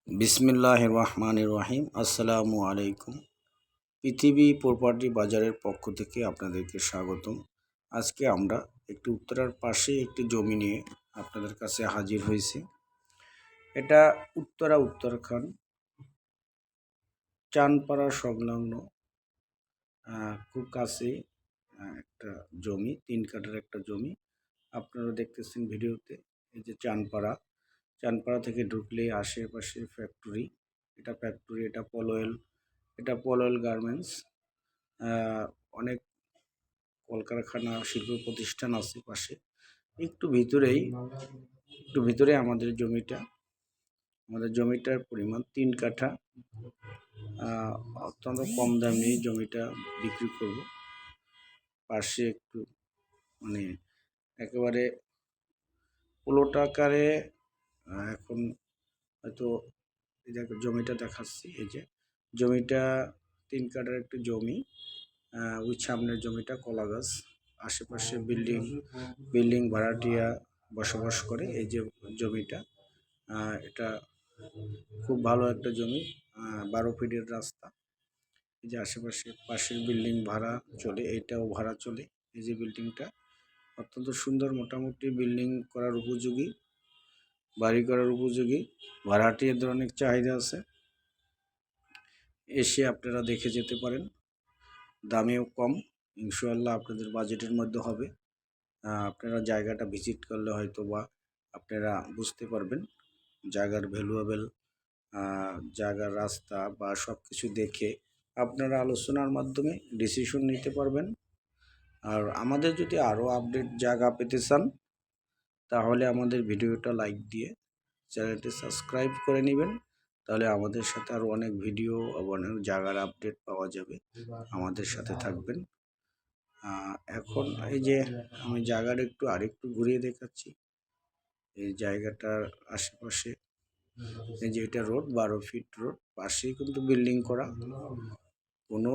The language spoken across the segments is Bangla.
বিসমিল্লাহির রহমানির রহিম। আসসালামু আলাইকুম। পৃথিবী প্রপার্টি বাজারের পক্ষ থেকে আপনাদেরকে স্বাগতম। আজকে আমরা একটি উত্তরার পাশে একটি জমি নিয়ে আপনাদের কাছে হাজির হয়েছি। এটা উত্তরাখণ্ড চানপাড়া সংলগ্ন খুব কাছে একটা জমি, 3 কাঠার একটা জমি। আপনারা দেখতেছেন ভিডিওতে, এই যে চানপাড়া থেকে ঢুকলে আশেপাশে ফ্যাক্টরি, এটা পলয়েল গার্মেন্টস। অনেক কলকারখানা, শিল্প প্রতিষ্ঠান আছে পাশে। একটু ভিতরে আমাদের জমিটার পরিমাণ 3 কাঠা। অত্যন্ত কম দামে জমিটা বিক্রি করব। পাশে একটু মানে একেবারে প্লট আকারে, এখন হয়তো জমিটা দেখাচ্ছি। এই যে জমিটা 3 কাঠার একটি জমি। ওই সামনের জমিটা কলা গাছ, আশেপাশে বিল্ডিং ভাড়াটিয়া বসবাস করে। এই যে জমিটা, এটা খুব ভালো একটা জমি, 12 ফিটের রাস্তা। এই যে আশেপাশে পাশের বিল্ডিং ভাড়া চলে, এটাও ভাড়া চলে। এই যে বিল্ডিংটা অত্যন্ত সুন্দর, মোটামুটি বিল্ডিং করার উপযোগী, বাড়ি করার উপযোগী। ভাড়াটিয়াদের অনেক চাহিদা আছে, এসে আপনারা দেখে যেতে পারেন। দামেও কম, ইনশাআল্লাহ আপনাদের বাজেটের মধ্যে হবে। আপনারা জায়গাটা ভিজিট করলে হয়তো বা আপনারা বুঝতে পারবেন জায়গার ভ্যালুয়েবল, জায়গার রাস্তা বা সব কিছু দেখে আপনারা আলোচনার মাধ্যমে ডিসিশন নিতে পারবেন। আর আমাদের যদি আরও আপডেট জায়গা পেতে চান, তাহলে আমাদের ভিডিওটা লাইক দিয়ে চ্যানেলটি সাবস্ক্রাইব করে নেবেন। তাহলে আমাদের সাথে আরও অনেক ভিডিও, অনেক জায়গার আপডেট পাওয়া যাবে। আমাদের সাথে থাকবেন। এখন এই যে আমি জায়গাটা আরেকটু ঘুরিয়ে দেখাচ্ছি। এই জায়গাটার আশেপাশে এই যে এটা রোড, 12 ফিট রোড, পাশেই কিন্তু বিল্ডিং করা, কোনো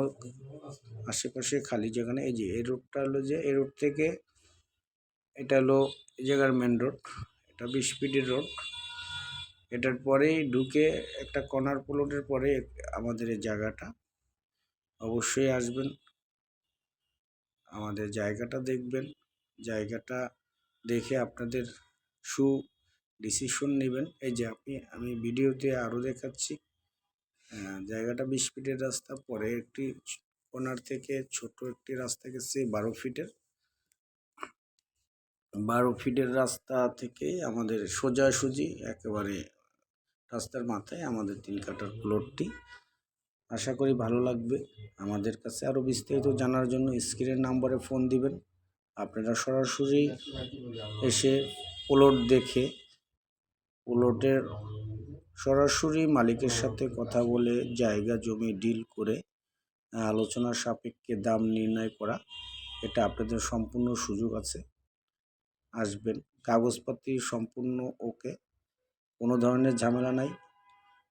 আশেপাশে খালি জায়গা নেই। এই যে এই রোডটা হলো, যে এই রোড থেকে এটা হলো এই জায়গার মেন রোড। এটা 20 ফিটের রোড। এটার পরেই ঢুকে একটা কর্নার প্লটের পরে আমাদের এই জায়গাটা। অবশ্যই আসবেন, আমাদের জায়গাটা দেখবেন। জায়গাটা দেখে আপনাদের ডিসিশন নেবেন। এই যে আমি ভিডিওতে আরও দেখাচ্ছি। জায়গাটা 20 ফিটের রাস্তা, পরে একটি কর্নার থেকে ছোট একটি রাস্তা গেছে 12 ফিটের রাস্তা থেকে আমাদের সোজাসুজি একেবারে রাস্তার মাথায় আমাদের 3 কাঠার প্লটটি। আশা করি ভালো লাগবে। আমাদের কাছে আরও বিস্তারিত জানার জন্য স্ক্রিনের নাম্বারে ফোন দিবেন। আপনারা সরাসরি এসে প্লট দেখে, প্লটের সরাসরি মালিকের সাথে কথা বলে জায়গা জমি ডিল করে আলোচনার সাপেক্ষে দাম নির্ণয় করা, এটা আপনাদের সম্পূর্ণ সুযোগ আছে। আসবেন, কাগজপত্র সম্পূর্ণ ওকে, কোনো ধরনের ঝামেলা নাই,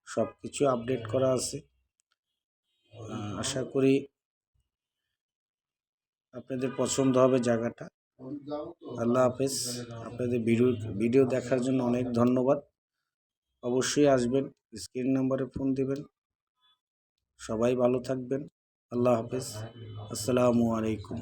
সব কিছু আপডেট করা আছে। আশা করি আপনাদের পছন্দ হবে জায়গাটা। আল্লাহ হাফেজ। আপনাদের ভিডিও দেখার জন্য অনেক ধন্যবাদ। অবশ্যই আসবেন, স্ক্রিন নাম্বারে ফোন দিবেন। সবাই ভালো থাকবেন। আল্লাহ হাফেজ। আসসালামু আলাইকুম।